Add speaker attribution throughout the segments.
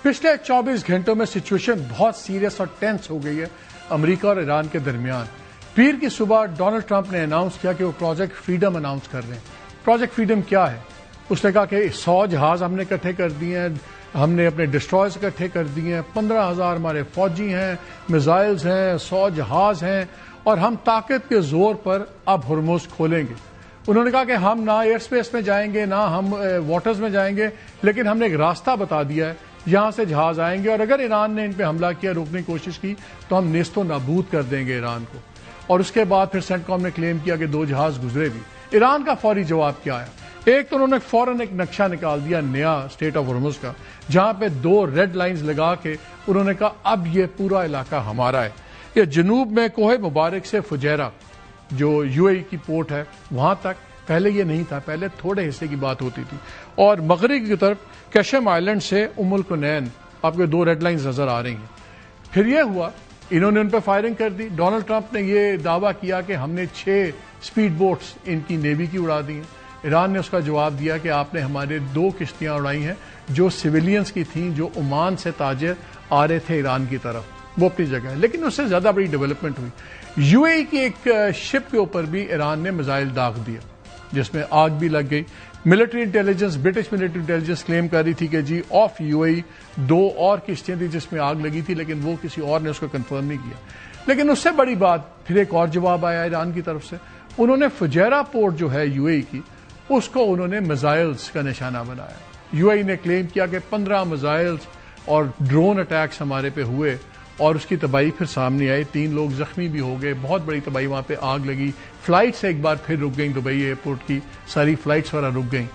Speaker 1: پچھلے 24 گھنٹوں میں سچویشن بہت سیریس اور ٹینس ہو گئی ہے امریکہ اور ایران کے درمیان. پیر کی صبح ڈونلڈ ٹرمپ نے اناؤنس کیا کہ وہ پروجیکٹ فریڈم اناؤنس کر رہے ہیں. پروجیکٹ فریڈم کیا ہے؟ اس نے کہا کہ 100 جہاز ہم نے اکٹھے کر دیے ہیں, ہم نے اپنے ڈسٹرائرز اکٹھے کر دیے ہیں, 15,000 ہمارے فوجی ہیں, میزائلز ہیں, 100 جہاز ہیں, اور ہم طاقت کے زور پر اب ہرمز کھولیں گے. انہوں نے کہا کہ ہم نہ ایئر سپیس میں جائیں گے نہ ہم واٹرز میں جائیں گے, لیکن ہم نے ایک راستہ بتا دیا ہے, یہاں سے جہاز آئیں گے, اور اگر ایران نے ان پہ حملہ کیا, روکنے کی کوشش کی, تو ہم نیست و نابود کر دیں گے ایران کو. اور اس کے بعد پھر سینٹ کام نے کلیم کیا کہ 2 جہاز گزرے بھی. ایران کا فوری جواب کیا ہے؟ ایک تو انہوں نے فوراً ایک نقشہ نکال دیا نیا اسٹیٹ آف ہرمز کا, جہاں پہ 2 ریڈ لائنز لگا کے انہوں نے کہا اب یہ پورا علاقہ ہمارا ہے. یہ جنوب میں کوہ مبارک سے فجیرہ جو یو اے کی پورٹ ہے وہاں تک, پہلے یہ نہیں تھا, پہلے تھوڑے حصے کی بات ہوتی تھی. اور مغرب کی طرف کیشم آئلینڈ سے القنین, آپ کو 2 ریڈ لائنز نظر آ رہی ہیں. پھر یہ ہوا, انہوں نے ان پہ فائرنگ کر دی. ڈونلڈ ٹرمپ نے یہ دعویٰ کیا کہ ہم نے 6 اسپیڈ بوٹس ان کی نیوی کی اڑا دی ہیں. ایران نے اس کا جواب دیا کہ آپ نے ہمارے 2 کشتیاں اڑائی ہیں جو سویلینز کی تھیں, جو عمان سے تاجر آ رہے تھے ایران کی طرف, وہ اپنی جگہ ہے. لیکن اس سے زیادہ بڑی ڈیولپمنٹ ہوئی. یو اے کی ایک شپ کے اوپر بھی ایران نے میزائل داغ دیا جس میں آگ بھی لگ گئی. Military intelligence, British military intelligence claim کر رہی تھی کہ جی آف یو اے 2 اور کشتیاں تھیں جس میں آگ لگی تھی, لیکن وہ کسی اور نے اس کو کنفرم نہیں کیا. لیکن اس سے بڑی بات پھر ایک اور جواب آیا ایران کی طرف سے. انہوں نے فجیرہ پورٹ جو ہے یو اے کی, اس کو انہوں نے میزائلز کا نشانہ بنایا. یو اے نے کلیم کیا کہ 15 میزائلز اور ڈرون اٹیکس ہمارے پہ ہوئے, اور اس کی تباہی پھر سامنے آئی. 3 لوگ زخمی بھی ہو گئے, بہت بڑی تباہی, وہاں پہ آگ لگی. فلائٹس ایک بار پھر رک گئیں, دبئی ایئرپورٹ کی ساری فلائٹس وغیرہ رک گئیں.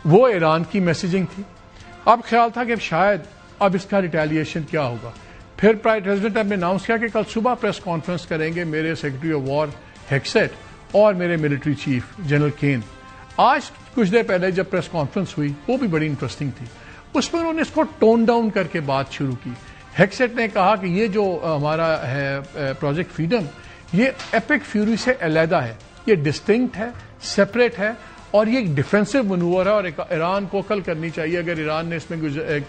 Speaker 1: وہ ایران کی میسیجنگ تھی. اب خیال تھا کہ شاید اب اس کا ریٹیلیشن کیا ہوگا. پھر پریزیڈنٹ نے اناؤنس کیا کہ کل صبح پریس کانفرنس کریں گے میرے سیکرٹری آف وار ہیکسیٹ اور میرے ملٹری چیف جنرل کین. آج کچھ دیر پہلے جب پریس کانفرنس ہوئی وہ بھی بڑی انٹرسٹنگ تھی. اس میں انہوں نے اس کو ٹون ڈاؤن کر کے بات شروع کی. ہیکسیٹ نے کہا کہ یہ جو ہمارا ہے پروجیکٹ فریڈم, یہ ایپک فیوری سے علیحدہ ہے, یہ ڈسٹنکٹ ہے, سیپریٹ ہے, اور یہ ایک ڈیفینسو منور ہے, اور ایران کو عقل کرنی چاہیے. اگر ایران نے اس میں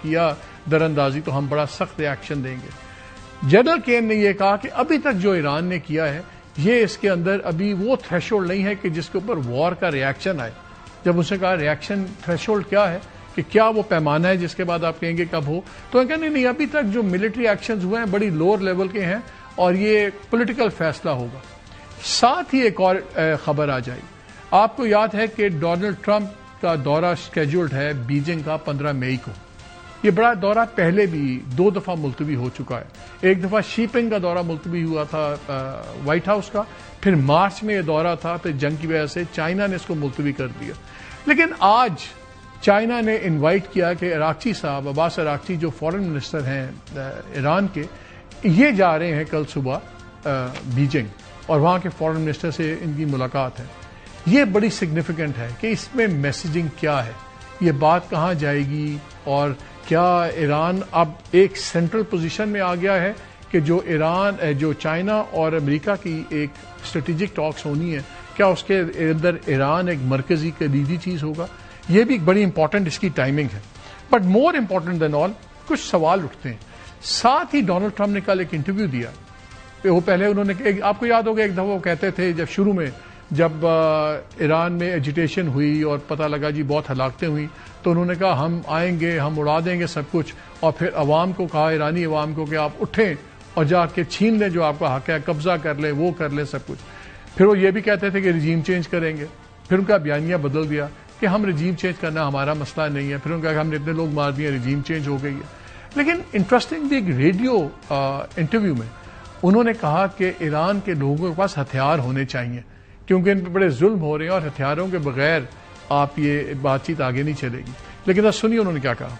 Speaker 1: کیا در اندازی تو ہم بڑا سخت ایکشن دیں گے. جنرل کین نے یہ کہا کہ ابھی تک جو ایران نے کیا ہے یہ اس کے اندر ابھی وہ تھریشولڈ نہیں ہے کہ جس کے اوپر وار کا ریاکشن آئے. جب اس نے کہا ریاکشن تھریشولڈ کیا ہے, کہ کیا وہ پیمانہ ہے جس کے بعد آپ کہیں گے کب ہو, تو کہا نہیں, ابھی تک جو ملٹری ایکشنز ہوئے ہیں بڑی لوور لیول کے ہیں, اور یہ پولیٹیکل فیصلہ ہوگا. ساتھ ہی ایک اور خبر آ جائے. آپ کو یاد ہے کہ ڈونلڈ ٹرمپ کا دورہ اسکیجولڈ ہے بیجنگ کا 15 مئی کو. یہ بڑا دورہ پہلے بھی 2 دفعہ ملتوی ہو چکا ہے. ایک دفعہ شیپنگ کا دورہ ملتوی ہوا تھا وائٹ ہاؤس کا, پھر مارچ میں یہ دورہ تھا, پھر جنگ کی وجہ سے چائنا نے اس کو ملتوی کر دیا. لیکن آج چائنا نے انوائٹ کیا کہ اراغچی صاحب, عباس اراغچی جو فارن منسٹر ہیں ایران کے, یہ جا رہے ہیں کل صبح بیجنگ, اور وہاں کے فارن منسٹر سے ان کی ملاقات ہے. یہ بڑی سگنیفیکنٹ ہے کہ اس میں میسیجنگ کیا ہے, یہ بات کہاں جائے گی, اور کیا ایران اب ایک سینٹرل پوزیشن میں آ گیا ہے کہ جو چائنا اور امریکہ کی ایک اسٹریٹجک ٹاکس ہونی ہے, کیا اس کے اندر ایران ایک مرکزی کلیدی چیز ہوگا. یہ بھی ایک بڑی امپورٹنٹ اس کی ٹائمنگ ہے. بٹ مور امپورٹنٹ دین آل, کچھ سوال اٹھتے ہیں. ساتھ ہی ڈونلڈ ٹرمپ نے کل ایک انٹرویو دیا. وہ پہلے انہوں نے, آپ کو یاد ہوگا ایک دفعہ وہ کہتے تھے جب شروع میں جب ایران میں ایجیٹیشن ہوئی اور پتہ لگا جی بہت ہلاکتیں ہوئی, تو انہوں نے کہا ہم آئیں گے, ہم اڑا دیں گے سب کچھ, اور پھر عوام کو کہا, ایرانی عوام کو, کہ آپ اٹھیں اور جا کے چھین لیں جو آپ کا حق ہے, قبضہ کر لیں, وہ کر لیں سب کچھ. پھر وہ یہ بھی کہتے تھے کہ رجیم چینج کریں گے. پھر ان کا بیانیہ بدل دیا کہ ہم رجیم چینج کرنا ہمارا مسئلہ نہیں ہے. پھر ان کا کہ ہم نے اتنے لوگ مار دیے, رجیم چینج ہو گئی ہے. لیکن انٹرسٹنگ ایک ریڈیو انٹرویو میں انہوں نے کہا کہ ایران کے لوگوں کے پاس ہتھیار ہونے چاہیے کیونکہ ان پہ بڑے ظلم ہو رہے ہیں, اور ہتھیاروں کے بغیر آپ یہ بات چیت آگے نہیں چلے گی. لیکن اب سنیے انہوں نے کیا کہا.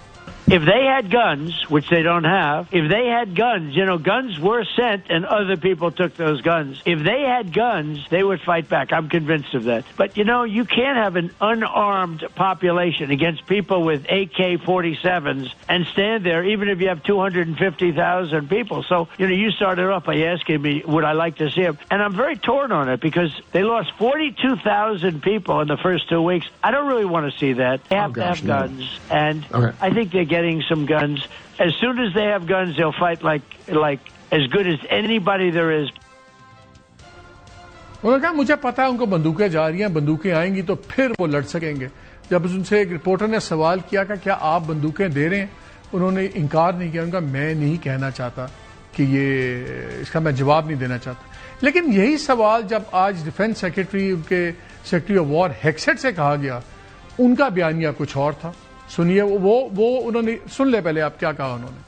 Speaker 2: If they had guns, which they don't have, if they had guns, guns were sent and other people took those guns. If they had guns, they would fight back. I'm convinced of that. But, you can't have an unarmed population against people with AK-47s and stand there even if you have 250,000 people. So, you started off by asking me, would I like to see them? And I'm very torn on it because they lost 42,000 people in the first 2 weeks. I don't really want to see that. They have to have guns. And I think they're getting some guns. As soon as they have guns, they'll fight like as good as anybody there is.
Speaker 1: انہوں نے کہا مجھے پتا ہے ان کو بندوقیں جا رہی ہیں, بندوقیں آئیں گی تو پھر وہ لڑ سکیں گے. جب ان سے ایک رپورٹر نے سوال کیا کہ کیا آپ بندوقیں دے رہے ہیں, انہوں نے انکار نہیں کیا. ان کا میں نہیں کہنا چاہتا کہ یہ اس کا میں جواب نہیں دینا چاہتا. لیکن یہی سوال جب آج ڈیفنس سیکرٹری, ان کے سیکرٹری آف وار ہیکسٹ سے کہا گیا, ان کا بیانیہ کچھ اور تھا. سنیے وہ انہوں نے, سن لے پہلے آپ کیا کہا انہوں نے.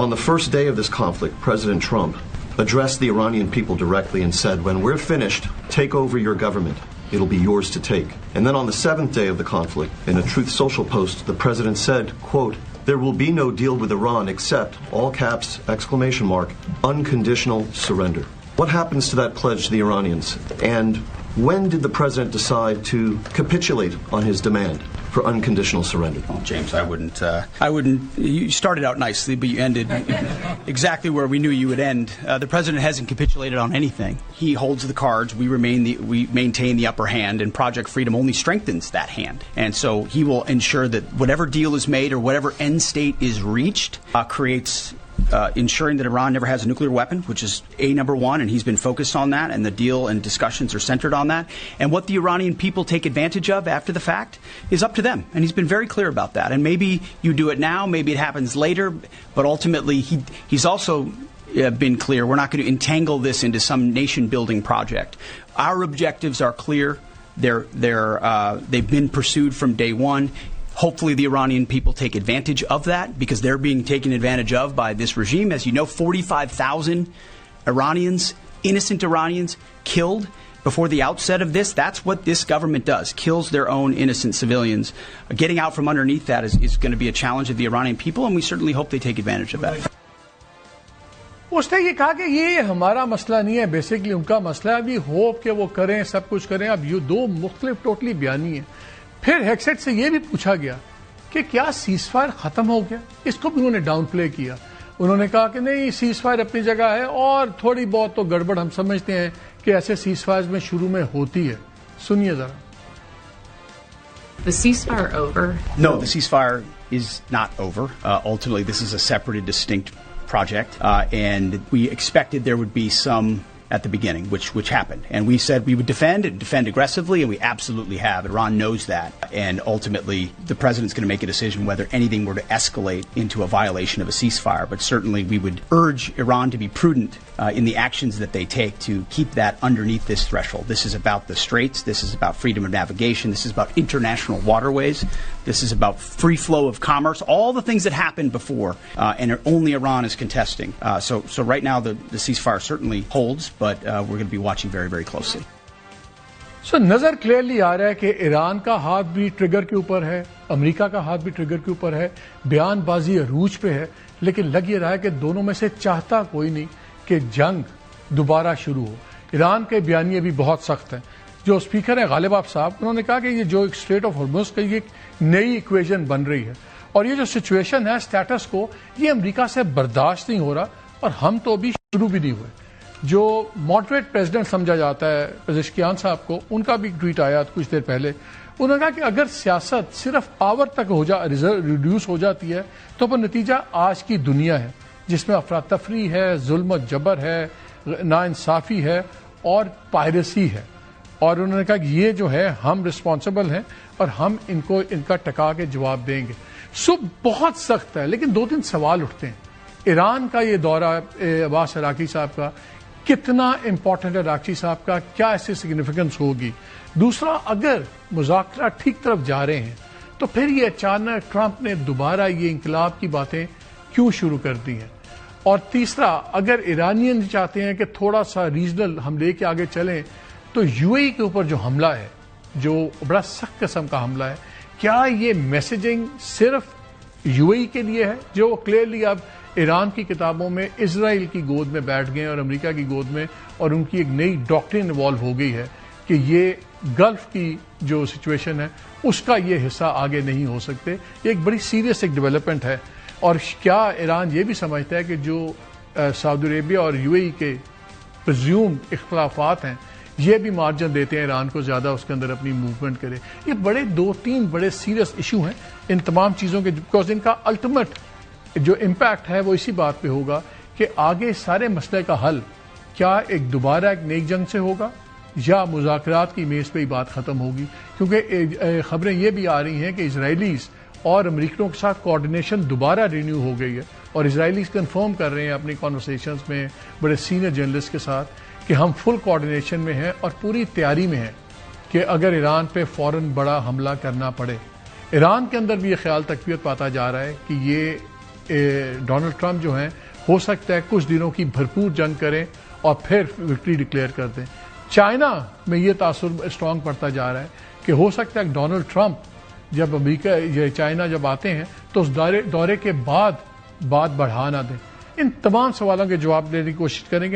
Speaker 3: On the first day of this conflict, President Trump addressed the Iranian people directly and said, when we're finished, take over your government. It'll be yours to take. And then on the 7th day of the conflict, in a Truth Social post, the president said, quote, there will be no deal with Iran except, all caps, exclamation mark, unconditional surrender. What happens to that pledge to the Iranians? And when did the president decide to capitulate on his demand for unconditional surrender?
Speaker 4: Well, James, I wouldn't. You started out nicely, but you ended exactly where we knew you would end. The president hasn't capitulated on anything. He holds the cards. We maintain the upper hand, and Project Freedom only strengthens that hand. And so he will ensure that whatever deal is made or whatever end state is reached creates ensuring that Iran never has a nuclear weapon, which is number one, and he's been focused on that, and the deal and discussions are centered on that. And what the Iranian people take advantage of after the fact is up to them, and he's been very clear about that. And maybe you do it now, maybe it happens later, but ultimately he's also been clear, we're not going to entangle this into some nation-building project. Our objectives are clear. They've been pursued from day one. Hopefully the Iranian people take advantage of that, because they're being taken advantage of by this regime. As you know, 45,000 Iranians, innocent Iranians, killed before the outset of this. That's what this government does, kills their own innocent civilians. Getting out from underneath that is going to be a challenge of the Iranian people, and we certainly hope they take advantage of that.
Speaker 1: اس نے یہ کہا کہ یہ ہمارا مسئلہ نہیں ہے, basically ان کا مسئلہ ہے. ابھی ہوپ کہ وہ کریں, سب کچھ کریں. اب یہ دو مختلف ٹوٹلی بیانی ہیں. پھر ہیکسٹ سے یہ بھی پوچھا گیا کہ کیا سیز فائر ختم ہو گیا. اس کو بھی انہوں نے ڈاؤن پلے کیا. انہوں نے کہا کہ نہیں, سیز فائر اپنی جگہ ہے, اور تھوڑی بہت تو گڑبڑ ہم سمجھتے ہیں کہ ایسے سیز فائر میں شروع میں ہوتی ہے. سنیے ذرا.
Speaker 5: The ceasefire over?
Speaker 4: No, the ceasefire is not over. Ultimately, this is a separate and distinct project, and we expected there would be some at the beginning, which happened. And we said we would defend aggressively, and we absolutely have. Iran knows that. And ultimately, the president's going to make a decision whether anything were to escalate into a violation of a ceasefire. But certainly we would urge Iran to be prudent in the actions that they take to keep that underneath this threshold. This is about the straits. This is about freedom of navigation. This is about international waterways. This is about free flow of commerce. All the things that happened before, and only Iran is contesting. So right now the ceasefire certainly holds, but we're going to be watching very, very closely.
Speaker 1: So نظر clearly آ رہا ہے کہ ایران کا ہاتھ بھی trigger کے اوپر ہے, امریکہ کا ہاتھ بھی ٹریگر کے اوپر ہے, بیان بازی عروج پہ ہے, لیکن لگ یہ رہا ہے کہ دونوں میں سے چاہتا کوئی نہیں کہ جنگ دوبارہ شروع ہو. ایران کے بیانیے بھی بہت سخت ہیں. جو اسپیکر ہیں غالب آف صاحب, انہوں نے کہا کہ یہ جو اسٹریٹ آف ہارمز کا یہ ایک نئی ایکویژن بن رہی ہے, اور یہ جو سچویشن ہے اسٹیٹس کو, یہ امریکہ سے برداشت نہیں ہو رہا, اور ہم تو ابھی شروع بھی نہیں ہوئے. جو ماڈریٹ پریزیڈنٹ سمجھا جاتا ہے پزشکیان صاحب کو, ان کا بھی ٹویٹ آیا کچھ دیر پہلے. انہوں نے کہا کہ اگر سیاست صرف پاور تک ریڈیوس ہو جاتی ہے تو وہ نتیجہ آج کی دنیا ہے جس میں افراتفری ہے, ظلم و جبر ہے, ناانصافی ہے اور پائریسی ہے. اور انہوں نے کہا کہ یہ جو ہے ہم رسپانسبل ہیں اور ہم ان کا ٹکا کے جواب دیں گے. بہت سخت ہے, لیکن دو تین سوال اٹھتے ہیں. ایران کا یہ دورہ عباس عراقی صاحب کا کتنا امپورٹنٹ ہے, عراقی صاحب کا کیا ایسی سگنیفیکنس ہوگی. دوسرا, اگر مذاکرات ٹھیک طرف جا رہے ہیں تو پھر یہ اچانک ٹرمپ نے دوبارہ یہ انقلاب کی باتیں کیوں شروع کر دی ہیں. اور تیسرا, اگر ایرانین چاہتے ہیں کہ تھوڑا سا ریجنل ہم لے کے آگے چلیں, تو یو اے ای کے اوپر جو حملہ ہے, جو بڑا سخت قسم کا حملہ ہے, کیا یہ میسیجنگ صرف یو اے ای کے لیے ہے, جو کلیئرلی اب ایران کی کتابوں میں اسرائیل کی گود میں بیٹھ گئے اور امریکہ کی گود میں, اور ان کی ایک نئی ڈاکٹرن ایوالو ہو گئی ہے کہ یہ گلف کی جو سچویشن ہے اس کا یہ حصہ آگے نہیں ہو سکتے. یہ ایک بڑی سیریس ایک ڈیولپمنٹ ہے. اور کیا ایران یہ بھی سمجھتا ہے کہ جو سعودی عربیہ اور یو اے ای کے پرزیوم اختلافات ہیں, یہ بھی مارجن دیتے ہیں ایران کو زیادہ اس کے اندر اپنی موومنٹ کرے. یہ بڑے 2-3 بڑے سیریس ایشو ہیں ان تمام چیزوں کے, بیکاز ان کا الٹیمیٹ جو امپیکٹ ہے وہ اسی بات پہ ہوگا کہ آگے سارے مسئلے کا حل کیا ایک دوبارہ ایک نیک جنگ سے ہوگا یا مذاکرات کی میز پہ ہی بات ختم ہوگی. کیونکہ خبریں یہ بھی آ رہی ہیں کہ اسرائیلیز اور امریکنوں کے ساتھ کوارڈینیشن دوبارہ رینیو ہو گئی ہے, اور اسرائیلیز کنفرم کر رہے ہیں اپنی کانورسیشنز میں بڑے سینئر جرنلسٹ کے ساتھ کہ ہم فل کوارڈینیشن میں ہیں اور پوری تیاری میں ہیں کہ اگر ایران پہ فوراً بڑا حملہ کرنا پڑے. ایران کے اندر بھی یہ خیال تقویت پاتا جا رہا ہے کہ یہ ڈونلڈ ٹرمپ جو ہیں ہو سکتا ہے کچھ دنوں کی بھرپور جنگ کریں اور پھر وکٹری ڈکلیئر کر دیں. چائنا میں یہ تاثر اسٹرانگ پڑتا جا رہا ہے کہ ہو سکتا ہے کہ ڈونلڈ ٹرمپ جب امریکہ یا چائنا جب آتے ہیں تو اس دورے کے بعد بات بڑھا نہ دیں. ان تمام سوالوں کے جواب دینے کی کوشش کریں گے.